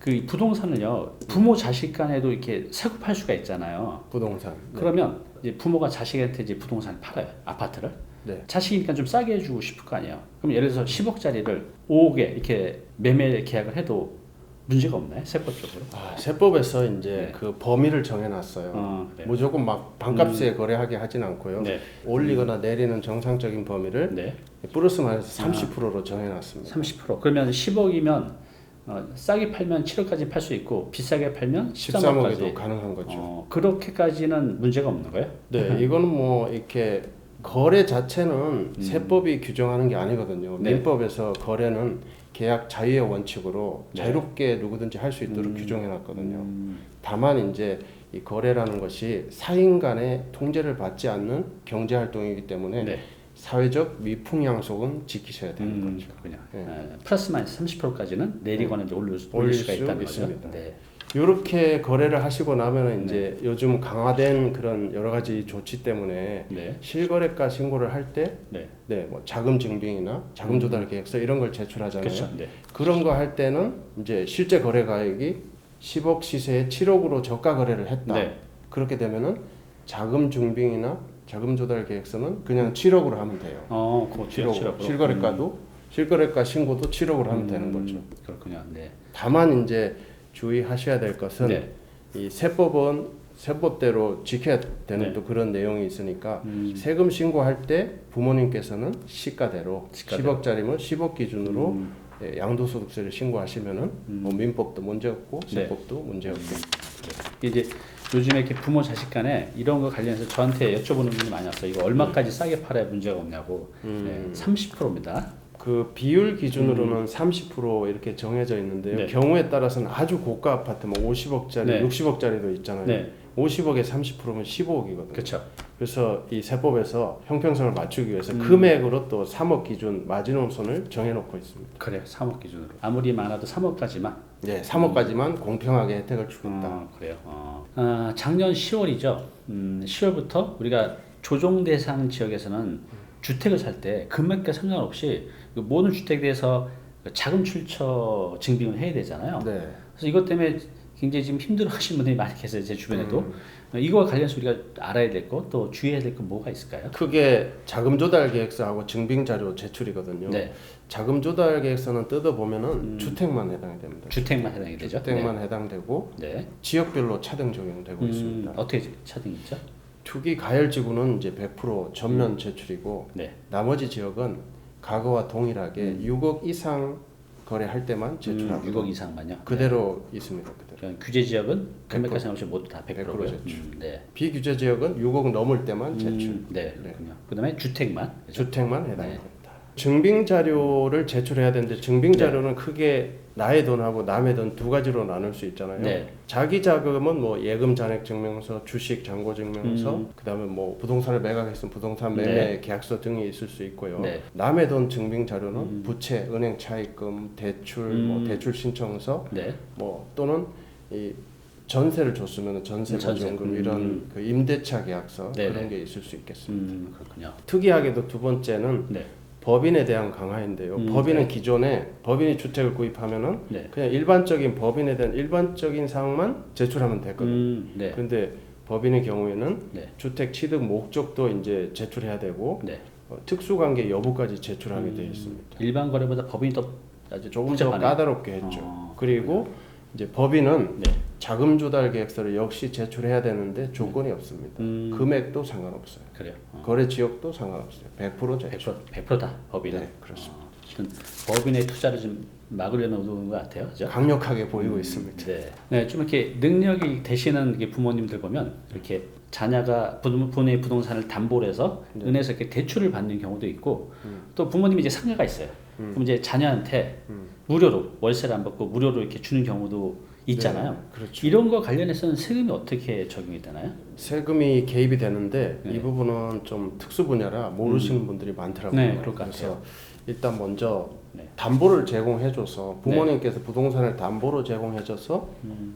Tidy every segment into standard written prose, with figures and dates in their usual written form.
그 부동산을요 부모 자식 간에도 이렇게 사고 팔 수가 있잖아요. 부동산. 네. 그러면 이제 부모가 자식한테 이제 부동산을 팔아요. 아파트를. 네. 자식이니까 좀 싸게 해주고 싶을 거 아니에요. 그럼 예를 들어서 10억짜리를 5억에 이렇게 매매 계약을 해도 문제가 없나요? 세법적으로? 세법에서 이제 네. 그 범위를 정해놨어요. 그래요? 무조건 막 반값에 거래하게 하진 않고요. 네. 올리거나 내리는 정상적인 범위를 네. 플러스 마이너스 30%로 정해놨습니다. 30%. 그러면 10억이면 싸게 팔면 7억까지 팔 수 있고 비싸게 팔면 13억에도 13억까지. 가능한 거죠. 그렇게까지는 문제가 없는 거예요? 네, 이거는 뭐 이렇게 거래 자체는 세법이 규정하는 게 아니거든요. 네. 민법에서 거래는 계약 자유의 원칙으로 네. 자유롭게 누구든지 할 수 있도록 규정해놨거든요. 다만 이제 이 거래라는 것이 사인 간의 통제를 받지 않는 경제 활동이기 때문에 네. 사회적 미풍양속은 지키셔야 되는 거죠. 그렇군요. 네. 플러스 마이너스 30%까지는 내리거나 이제 올릴 수가 있다는 거죠. 있습니다. 네. 이렇게 거래를 하시고 나면은 이제 요즘 강화된 그런 여러 가지 조치 때문에 네. 실거래가 신고를 할 때 네. 뭐 자금 증빙이나 자금 조달 계획서 이런 걸 제출하잖아요. 그렇죠. 네. 그런 거 할 때는 이제 실제 거래 가액이 10억 시세에 7억으로 저가 거래를 했다. 네. 그렇게 되면은 자금 증빙이나 자금 조달 계획서는 그냥 7억으로 하면 돼요. 그거 7억. 실거래가도 실거래가 신고도 7억으로 하면 되는 거죠. 그렇군요. 네. 다만 이제 주의하셔야 될 것은 네. 이 세법은 세법대로 지켜야 되는 네. 또 그런 내용이 있으니까 세금 신고할 때 부모님께서는 시가대로 10억짜리면 10억 기준으로 양도소득세를 신고하시면은 뭐 민법도 문제 없고 세법도 문제 없고. 이제 요즘에 이렇게 부모 자식 간에 이런 거 관련해서 저한테 여쭤보는 분이 많이 왔어요. 이거 얼마까지 싸게 팔아야 문제가 없냐고. 네, 30%입니다. 그 비율 기준으로는 30% 이렇게 정해져 있는데요. 네. 경우에 따라서는 아주 고가 아파트 뭐 50억짜리, 네. 60억짜리도 있잖아요. 네. 50억에 30%면 15억이거든요. 그렇죠. 그래서 이 세법에서 형평성을 맞추기 위해서 금액으로 또 3억 기준 마지노선을 정해놓고 있습니다. 그래요. 3억 기준으로. 아무리 많아도 3억까지만. 네, 3억까지만 공평하게 혜택을 주겠다. 그래요. 작년 10월이죠. 10월부터 우리가 조정 대상 지역에서는 주택을 살 때 금액과 상관없이 그 모든 주택에 대해서 자금 출처 증빙을 해야 되잖아요. 네. 그래서 이것 때문에 굉장히 지금 힘들어하시는 분들이 많이 계세요. 제 주변에도. 이거와 관련해서 우리가 알아야 될 것, 또 주의해야 될 건 뭐가 있을까요? 크게 자금 조달 계획서하고 증빙 자료 제출이거든요. 네. 자금 조달 계획서는 뜯어보면은 주택만 해당이 됩니다. 주택만 해당이 되죠. 주택만 해당되고 네. 지역별로 차등 적용되고 있습니다. 어떻게 차등이죠? 투기 가열지구는 이제 100% 전면 제출이고 네. 나머지 지역은 과거와 동일하게 6억 이상 거래할 때만 제출하고 6억 이상만요. 그대로 있습니다. 그대로. 그러니까 규제 지역은 금액과 상관없이 모두 다 100%고요. 100% 제출. 네. 비규제 지역은 6억 넘을 때만 제출. 네, 그렇군요. 그다음에 주택만. 그죠? 주택만 네. 해당됩니다. 증빙 자료를 제출해야 되는데 증빙 자료는 크게 나의 돈하고 남의 돈 두 가지로 나눌 수 있잖아요. 네. 자기 자금은 뭐 예금 잔액 증명서, 주식 잔고 증명서, 그다음에 뭐 부동산을 매각했으면 부동산 매매 네. 계약서 등이 있을 수 있고요. 네. 남의 돈 증빙 자료는 부채, 은행 차입금, 대출, 뭐 대출 신청서, 네. 뭐 또는 이 전세를 줬으면 전세 보증금 이런 그 임대차 계약서 네네. 그런 게 있을 수 있겠습니다. 그렇군요. 특이하게도 두 번째는 네. 법인에 대한 강화인데요. 법인은 기존에 법인이 주택을 구입하면은 네. 그냥 일반적인 법인에 대한 일반적인 사항만 제출하면 됐거든요. 네. 그런데 법인의 경우에는 네. 주택 취득 목적도 이제 제출해야 되고 네. 특수관계 여부까지 제출하게 되어 있습니다. 일반 거래보다 법인이 더 아주 조금 더 복잡하네요. 까다롭게 했죠. 그리고 이제 법인은 네. 자금 조달 계획서를 역시 제출해야 되는데 조건이 없습니다. 금액도 상관없어요. 그래요. 거래 지역도 상관없어요. 100% 제출. 100%다 법인은. 네, 그렇습니다. 어쨌든 법인의 투자를 좀 막으려는 의도인 것 같아요. 그죠? 강력하게 보이고 있습니다. 네. 네, 좀 이렇게 능력이 되시는 이렇게 부모님들 보면 이렇게 자녀가 부모의 부동산을 담보로 해서 은행에서 이렇게 대출을 받는 경우도 있고 또 부모님이 이제 상가가 있어요. 그럼 이제 자녀한테 무료로 월세를 안 받고 무료로 이렇게 주는 경우도 있잖아요. 네, 그렇죠. 이런 거 관련해서는 세금이 어떻게 적용이 되나요? 세금이 개입이 되는데 네. 이 부분은 좀 특수 분야라 모르시는 분들이 많더라고요. 네, 그럴 것 그래서 같아요. 일단 먼저 네. 담보를 제공해줘서 부모님께서 부동산을 담보로 제공해줘서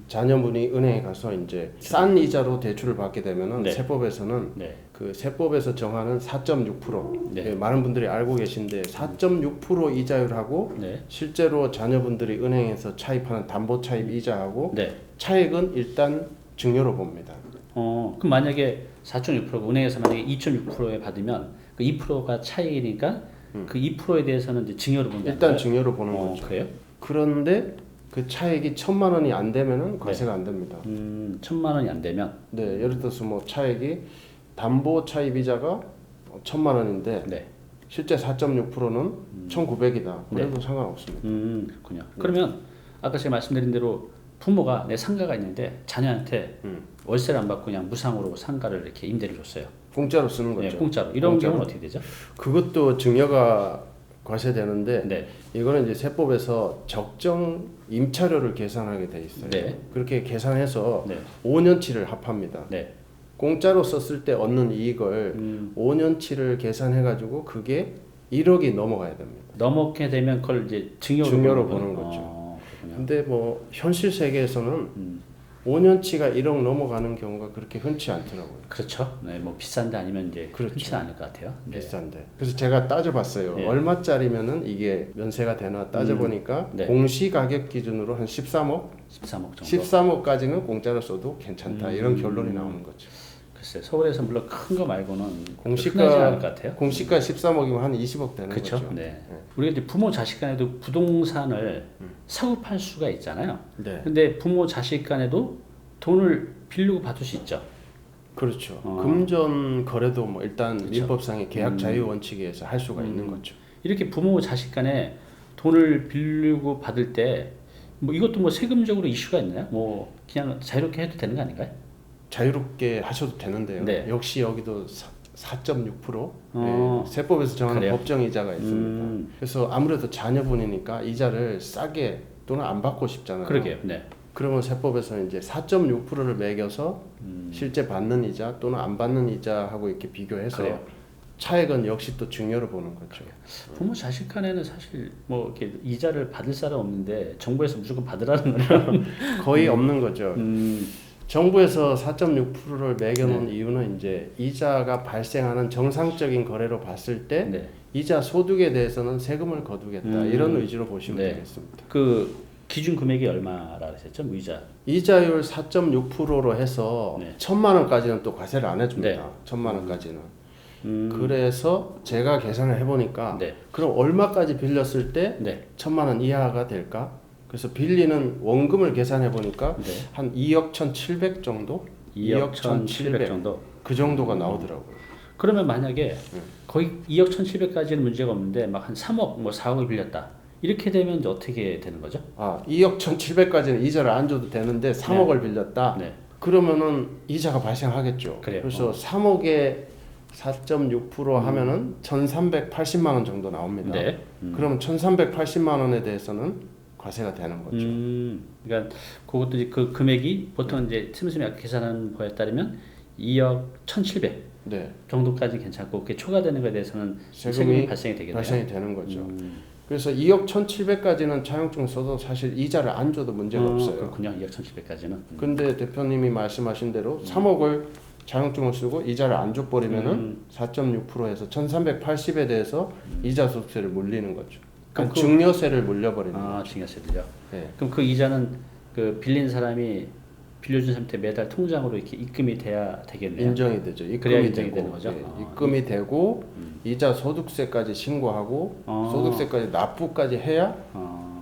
자녀분이 은행에 가서 이제 싼 이자로 대출을 받게 되면은 네. 세법에서는 네. 그 세법에서 정하는 4.6%. 네. 예, 많은 분들이 알고 계신데 4.6% 이자율하고 네. 실제로 자녀분들이 은행에서 차입하는 담보 차입 이자하고 네. 차익은 일단 증여로 봅니다. 그럼 만약에 4.6%가 은행에서 만약에 2.6%에 받으면 그 2%가 차익이니까 그 2%에 대해서는 이제 증여로 보는 일단 건가요? 증여로 보는 거죠. 그래요? 그런데 그 차익이 1,000만 원이 안 되면은 과세가 안 됩니다. 1,000만 원이 안 되면 네, 예를 들어서 뭐 차익이 담보 차입 이자가 1,000만 원인데 네. 실제 4.6%는 1,900이다. 그래도 상관없습니다. 그렇군요. 그러면 아까 제가 말씀드린 대로 부모가 내 상가가 있는데 자녀한테 월세를 안 받고 그냥 무상으로 상가를 이렇게 임대를 줬어요. 공짜로 쓰는 네, 거죠. 공짜로. 이런 공짜로. 경우는 어떻게 되죠? 그것도 증여가 과세되는데 네. 이거는 이제 세법에서 적정 임차료를 계산하게 돼 있어요. 네. 그렇게 계산해서 네. 5년치를 합합니다. 네. 공짜로 썼을 때 얻는 이익을 5년치를 계산해 가지고 그게 1억이 넘어가야 됩니다. 넘게 되면 그걸 이제 증여로 보는 거죠. 그렇군요. 근데 뭐 현실 세계에서는 5년치가 1억 넘어가는 경우가 그렇게 흔치 않더라고요. 그렇죠. 네, 뭐 비싼데 아니면 이제 그렇죠. 흔치 않을 것 같아요. 네. 비싼데. 그래서 제가 따져봤어요. 네. 얼마짜리면은 이게 면세가 되나 따져보니까 네. 공시 가격 기준으로 한 13억? 13억 정도. 13억까지는 공짜로 써도 괜찮다. 이런 결론이 나오는 거죠. 글쎄 서울에서 물론 큰 거 말고는 흔하지 않을 공시가 것 같아요. 공시가 13억이면 한 20억 되는 그렇죠. 거죠. 네. 우리가 이제 부모 자식 간에도 부동산을 사고 팔 수가 있잖아요. 네. 근데 부모 자식 간에도 돈을 빌리고 받을 수 있죠. 그렇죠. 금전 거래도 뭐 일단 그렇죠. 민법상의 계약 자유 원칙에 의해서 할 수가 있는 거죠. 이렇게 부모 자식 간에 돈을 빌리고 받을 때 뭐 이것도 뭐 세금적으로 이슈가 있나요? 뭐 그냥 자유롭게 해도 되는 거 아닌가요? 자유롭게 하셔도 되는데요. 네. 역시 여기도 4.6% 어. 네, 세법에서 정하는 그래요? 법정 이자가 있습니다. 그래서 아무래도 자녀분이니까 이자를 싸게 또는 안 받고 싶잖아요. 그러게요. 네. 그러면 세법에서 이제 4.6%를 매겨서 실제 받는 이자 또는 안 받는 이자하고 이렇게 비교해서 그래요. 차액은 역시 또 증여를 보는 거죠. 부모 자식 간에는 사실 뭐 이렇게 이자를 받을 사람 없는데 정부에서 무조건 받으라는 거는 거의 없는 거죠. 정부에서 4.6%를 매겨놓은 이유는 이제 이자가 발생하는 정상적인 거래로 봤을 때 네. 이자 소득에 대해서는 세금을 거두겠다 이런 의지로 보시면 네. 되겠습니다. 그 기준 금액이 얼마라 그랬죠? 무이자. 이자율 4.6%로 해서 네. 1,000만 원까지는 또 과세를 안 해줍니다. 네. 1,000만 원까지는. 그래서 제가 계산을 해보니까 네. 그럼 얼마까지 빌렸을 때 네. 1,000만 원 이하가 될까? 그래서 빌리는 원금을 계산해 보니까 네. 한 2억 1,700 정도? 2억 1,700 정도. 그 정도가 나오더라고요. 그러면 만약에 거의 2억 1,700까지는 문제가 없는데 막 한 3억 뭐 4억을 빌렸다. 이렇게 되면 이제 어떻게 되는 거죠? 아, 2억 1,700까지는 이자를 안 줘도 되는데 3억을 빌렸다. 네. 그러면은 이자가 발생하겠죠. 그래요. 그래서 3억에 4.6% 하면은 1,380만 원 정도 나옵니다. 네. 그러면 1,380만 원에 대해서는 과세가 되는 거죠. 그러니까 그것도 이제 그 금액이 보통 이제 틈틈이 아까 계산한 거에 따르면 2억 1,700 네. 정도까지 괜찮고 그게 초과되는 거에 대해서는 세금이 세금이 발생이 되겠네요. 발생이 되는 거죠. 그래서 2억 1,700까지는 차용증 써도 사실 이자를 안 줘도 문제가 없어요. 그렇군요. 2억 1,700까지는. 근데 대표님이 말씀하신 대로 3억을 자영증을 쓰고 이자를 안 줘버리면은 4.6%에서 1,380에 대해서 이자 소득세를 물리는 거죠. 그러니까 증여세를 물려버리는 거죠. 아, 증여세를요. 네. 그럼 그 이자는 그 빌린 사람이 빌려준 사람한테 매달 통장으로 이렇게 입금이 돼야 되겠네요. 인정이 되죠. 그래야 입금이 인정이 되고, 되는 거죠? 네, 아. 입금이 되고 이자 소득세까지 신고하고 소득세까지 납부까지 해야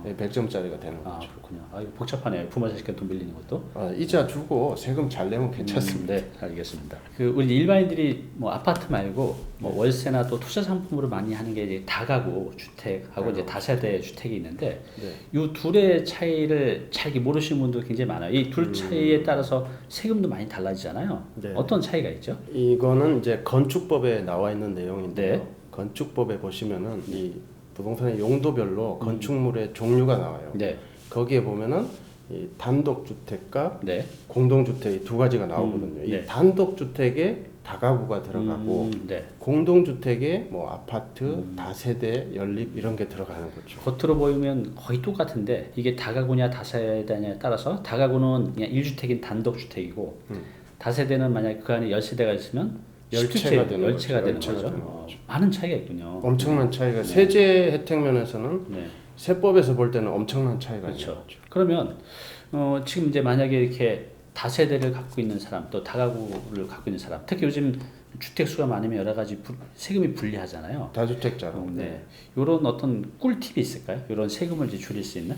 100점짜리가 되는 아, 거죠. 그렇군요. 아, 이거 복잡하네요. 부모 자식한테 돈 빌리는 것도. 이자 주고 세금 잘 내면 괜찮습니다. 네, 알겠습니다. 그 우리 일반인들이 뭐 아파트 말고 뭐 월세나 또 투자 상품으로 많이 하는 게 이제 다가구 주택하고 이제 다세대 주택이 있는데 이 둘의 차이를 잘 모르시는 분도 굉장히 많아요. 이 둘 차이에 따라서 세금도 많이 달라지잖아요. 네. 어떤 차이가 있죠? 이거는 이제 건축법에 나와 있는 내용인데요. 네. 건축법에 보시면은 이 부동산의 용도별로 건축물의 종류가 나와요. 네. 거기에 보면은 이 단독주택과 네. 공동주택 두 가지가 나오거든요. 네. 이 단독주택에 다가구가 들어가고 네. 공동주택에 뭐 아파트, 다세대, 연립 이런 게 들어가는 거죠. 겉으로 보이면 거의 똑같은데 이게 다가구냐 다세대냐에 따라서 다가구는 그냥 1주택인 단독주택이고 다세대는 만약 그 안에 10세대가 있으면 열채가 되는 열채가 되는 열채가 거죠. 되는 거죠. 많은 차이가 있군요. 엄청난 차이가 세제 혜택 면에서는 네. 세법에서 볼 때는 엄청난 차이가 그렇죠. 있는 거죠. 그러면 지금 이제 만약에 이렇게 다세대를 갖고 있는 사람, 또 다가구를 갖고 있는 사람, 특히 요즘 주택 수가 많으면 여러 가지 세금이 불리하잖아요. 다주택자로. 네. 이런 어떤 꿀팁이 있을까요? 이런 세금을 이제 줄일 수 있는?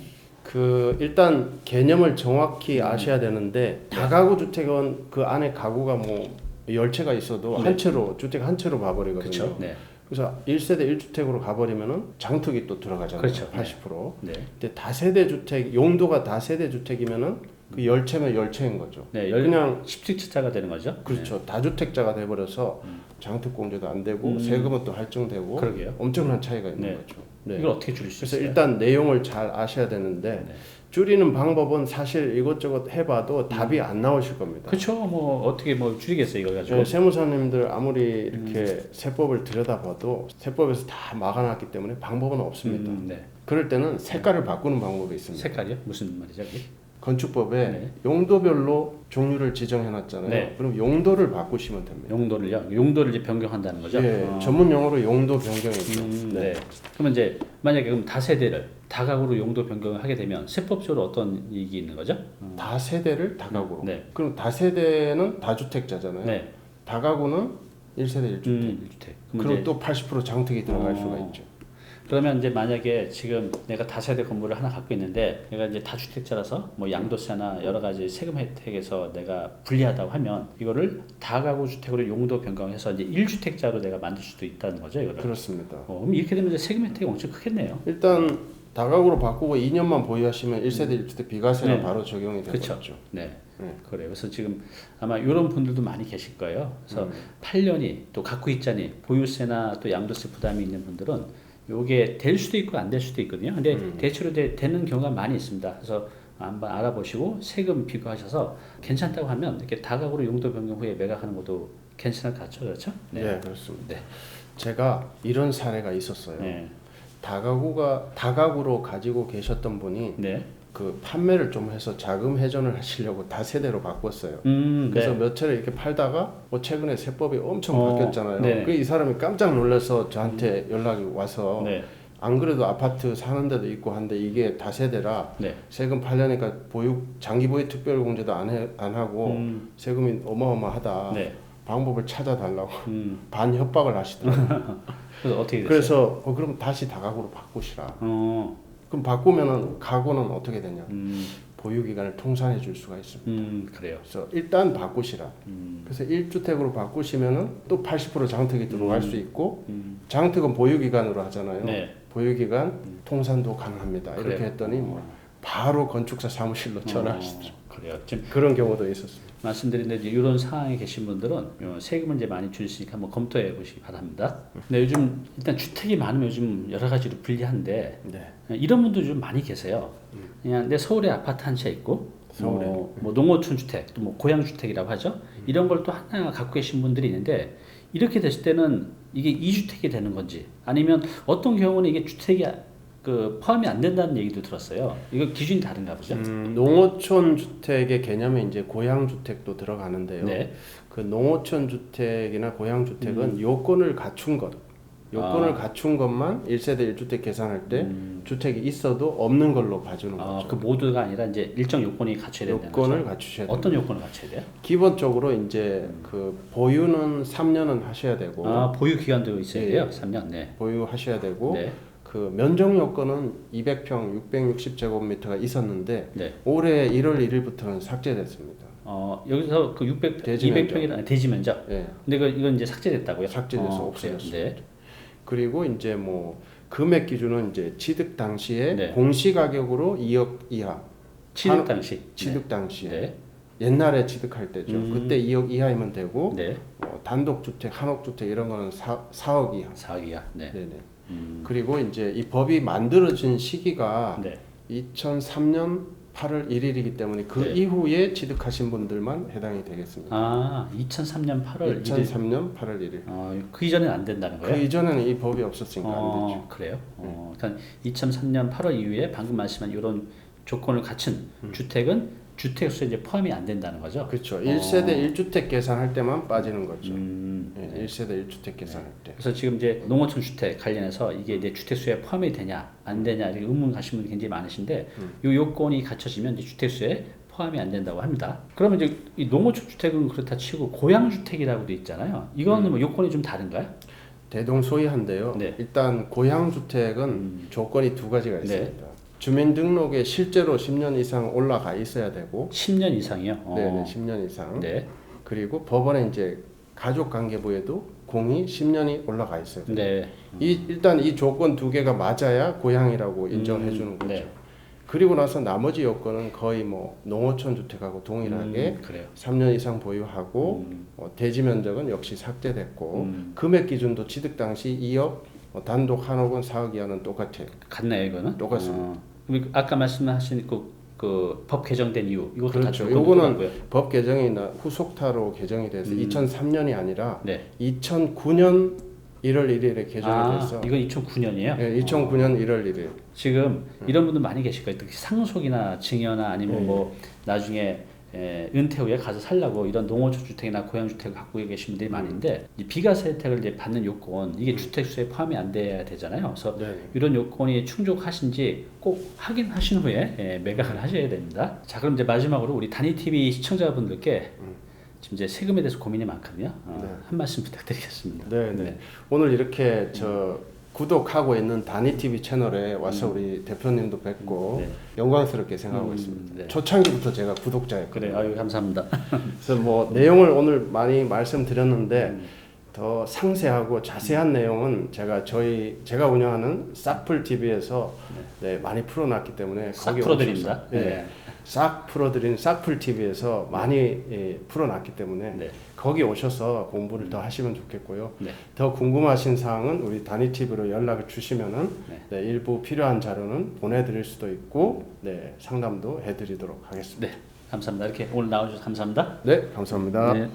일단 개념을 정확히 아셔야 되는데 다가구 주택은 그 안에 가구가 뭐 열채가 있어도 한 채로 주택 한 채로 가버리거든요. 그렇죠. 네. 그래서 1세대 1주택으로 가버리면은 장특이 또 들어가잖아요. 그렇죠. 80%. 네. 근데 다세대 주택 용도가 다세대 주택이면은 그 열채면 열채인 거죠. 네. 그냥 10층짜리가 되는 거죠. 그렇죠. 다주택자가 돼버려서 장특공제도 안 되고 세금은 또 할증되고 그러게요. 엄청난 차이가 있는 네. 거죠. 네. 이걸 어떻게 줄일 수 그래서 있어요? 일단 내용을 잘 아셔야 되는데 네. 줄이는 방법은 사실 이것저것 해봐도 답이 안 나오실 겁니다. 그렇죠. 뭐 어떻게 뭐 줄이겠어요 이걸 가지고. 네, 세무사님들 아무리 이렇게 세법을 들여다봐도 세법에서 다 막아놨기 때문에 방법은 없습니다. 네. 그럴 때는 색깔을 바꾸는 방법이 있습니다. 색깔이요? 무슨 말이죠? 그게? 건축법에 네. 용도별로 종류를 지정해놨잖아요. 네. 그럼 용도를 바꾸시면 됩니다. 용도를요? 용도를 이제 변경한다는 거죠? 예, 전문 용어로 용도 변경이죠. 네. 그러면 이제 만약에 그럼 다세대를 다가구로 용도 변경을 하게 되면 세법적으로 어떤 이익이 있는 거죠? 다세대를 다가구로. 네. 그럼 다세대는 다주택자잖아요. 네. 다가구는 1세대 1주택. 1주택. 그럼 또 80% 장특이 들어갈 수가 있죠. 그러면 이제 만약에 지금 내가 다세대 건물을 하나 갖고 있는데 내가 이제 다주택자라서 뭐 양도세나 여러 가지 세금 혜택에서 내가 불리하다고 하면 이거를 다가구 주택으로 용도 변경해서 이제 1주택자로 내가 만들 수도 있다는 거죠, 이거를. 그렇습니다. 그럼 이렇게 되면 이제 세금 혜택이 엄청 크겠네요. 일단 다가구로 바꾸고 2년만 보유하시면 1세대 1주택 비과세가 네. 바로 적용이 그렇죠. 되겠죠. 네. 네. 그래요. 그래서 지금 아마 이런 분들도 많이 계실 거예요. 그래서 8년이 또 갖고 있자니 보유세나 또 양도세 부담이 있는 분들은 요게 될 수도 있고 안 될 수도 있거든요. 근데 대체로 되는 경우가 많이 있습니다. 그래서 한번 알아보시고 세금 비교하셔서 괜찮다고 하면 이렇게 다가구로 용도 변경 후에 매각하는 것도 괜찮을 것 같죠, 그렇죠? 네, 그렇습니다. 네. 제가 이런 사례가 있었어요. 네. 다가구로 가지고 계셨던 분이 네. 그 판매를 좀 해서 자금 회전을 하시려고 다세대로 바꿨어요. 그래서 네. 몇 차례 이렇게 팔다가 뭐 최근에 세법이 엄청 바뀌었잖아요. 네. 그 이 사람이 깜짝 놀라서 저한테 연락이 와서 네. 안 그래도 아파트 사는 데도 있고 한데 이게 다세대라 네. 세금 팔려니까 장기 보유 특별공제도 안 하고 세금이 어마어마하다. 네. 방법을 찾아달라고 반 협박을 하시더라고요. 그래서 어떻게 됐어요? 그래서 그럼 다시 다가구로 바꾸시라. 그럼 바꾸면은 가구는 어떻게 되냐? 보유 기간을 통산해 줄 수가 있습니다. 그래요. 그래서 일단 바꾸시라. 그래서 1주택으로 바꾸시면은 또 80% 장특이 들어갈 수 있고 장특은 보유 기간으로 하잖아요. 네. 보유 기간 통산도 가능합니다. 이렇게 그래요. 했더니 뭐 바로 건축사 사무실로 전화하시더라고요. 그래요. 지금 그런 경우도 있었습니다. 말씀드린데 이제 이런 상황에 계신 분들은 세금을 이제 많이 줄이시니까 한번 검토해 보시기 바랍니다. 근데 요즘 일단 주택이 많으면 요즘 여러 가지로 불리한데 네. 이런 분도 좀 많이 계세요. 그냥 내 서울에 아파트 한 채 있고 서울에. 뭐 농어촌 주택 또 뭐 고양 주택이라고 하죠. 이런 걸 또 하나 갖고 계신 분들이 있는데 이렇게 됐을 때는 이게 2주택이 되는 건지 아니면 어떤 경우는 이게 주택이 포함이 안 된다는 얘기도 들었어요. 이거 기준이 다른가 보죠. 농어촌 주택의 개념에 이제 고양 주택도 들어가는데요. 네. 그 농어촌 주택이나 고양 주택은 요건을 갖춘 것, 요건을 갖춘 것만 1세대 1주택 계산할 때 주택이 있어도 없는 걸로 봐주는 거죠. 그 모두가 아니라 이제 일정 요건이 갖춰야 된다는 요건을 거죠. 갖추셔야 돼요. 어떤 요건을 갖춰야 돼요? 기본적으로 이제 그 보유는 3년은 하셔야 되고 보유 기간도 있어야 예, 돼요. 3년. 네. 보유하셔야 되고 네. 그 면적 요건은 200평 660제곱미터가 있었는데 네. 올해 1월 1일부터는 삭제됐습니다. 여기서 그 600, 대지 200평이라는 대지 면적. 예. 근데 이건 이제 삭제됐다고요? 삭제돼서 그래요. 없어졌습니다. 네. 그리고 이제 뭐 금액 기준은 이제 취득 당시에 네. 공시가격으로 2억 이하. 취득 당시. 취득 당시에 네. 옛날에 취득할 때죠. 그때 2억 이하이면 되고 네. 단독 주택, 한옥 주택 이런 거는 4억 이하. 4억 이하. 네. 네네. 그리고 이제 이 법이 만들어진 시기가 네. 2003년 8월 1일이기 때문에 그 네. 이후에 취득하신 분들만 해당이 되겠습니다. 2003년 8월 1일. 2003년 8월 1일. 그 이전에는 안 된다는 거예요? 그 이전에는 이 법이 없었으니까 안 되죠. 그래요? 그러니까 2003년 8월 이후에 방금 말씀한 이런 조건을 갖춘 주택은 주택수에 이제 포함이 안 된다는 거죠. 그렇죠. 1세대 1주택 계산할 때만 빠지는 거죠. 네, 1세대 1주택 계산할 때. 그래서 지금 이제 농어촌 주택 관련해서 이게 이제 주택수에 포함이 되냐 안 되냐 이렇게 의문 가신 분이 굉장히 많으신데 이 요건이 갖춰지면 이제 주택수에 포함이 안 된다고 합니다. 그러면 이제 이 농어촌 주택은 그렇다 치고 고양 주택이라고 돼 있잖아요. 이거는 뭐 요건이 좀 다른가요? 대동소이한데요. 네. 일단 고향주택은 조건이 두 가지가 있습니다. 주민등록에 실제로 10년 이상 올라가 있어야 되고 10년 이상이요? 네, 10년 이상. 네. 그리고 법원에 이제 가족관계부에도 공이 10년이 올라가 있어야 돼요. 네. 일단 이 조건 두 개가 맞아야 고향이라고 인정해 주는 거죠. 네. 그리고 나서 나머지 요건은 거의 뭐 농어촌 주택하고 동일하게 그래요. 3년 이상 보유하고 대지 면적은 역시 삭제됐고 금액 기준도 취득 당시 2억, 단독 한억은 4억 이하는 똑같아요. 같나요 이거는? 똑같습니다. 그럼 아까 말씀하신 그 법 개정된 이유 이것도 그렇죠. 다 요거는 똑같고요. 법 개정이나 후속타로 개정이 돼서 2003년이 아니라 네. 2009년 1월 1일에 개정이 돼서 이건 2009년이에요? 네, 2009년 1월 1일. 지금 이런 분들 많이 계실 거예요. 특히 상속이나 증여나 아니면 뭐 나중에 은퇴 후에 가서 살라고 이런 농어촌 주택이나 고양 주택을 갖고 계신 분들이 많은데 이 비과세 혜택을 이제 받는 요건 이게 주택수에 포함이 안 돼야 되잖아요. 그래서 이런 요건이 충족하신지 꼭 확인하신 후에 매각을 하셔야 됩니다. 자, 그럼 이제 마지막으로 우리 단위 TV 시청자분들께 지금 이제 세금에 대해서 고민이 많거든요. 한 말씀 부탁드리겠습니다. 네. 오늘 이렇게 구독하고 있는 다니TV 채널에 와서 우리 대표님도 뵙고 영광스럽게 생각하고 있습니다. 네. 초창기부터 제가 구독자였거든요. 그래, 아유 감사합니다. 그래서 뭐 내용을 오늘 많이 말씀드렸는데 더 상세하고 자세한 내용은 제가 운영하는 싹풀 TV에서 많이 풀어놨기 때문에 싹 거기 풀어드립니다. 오셔서, 싹 풀어드린 싹풀 TV에서 많이 풀어놨기 때문에 거기 오셔서 공부를 더 하시면 좋겠고요. 더 궁금하신 사항은 우리 다니 TV로 연락을 주시면은 일부 필요한 자료는 보내드릴 수도 있고 상담도 해드리도록 하겠습니다. 네, 감사합니다. 이렇게 오늘 나와주셔서 감사합니다. 네, 감사합니다. 네.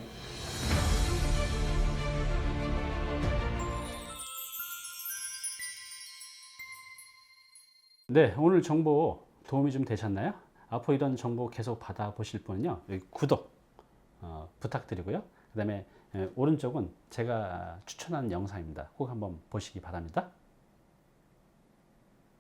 네, 오늘 정보 도움이 좀 되셨나요? 앞으로 이런 정보 계속 받아보실 분은요, 여기 구독 부탁드리고요. 그 다음에 오른쪽은 제가 추천하는 영상입니다. 꼭 한번 보시기 바랍니다.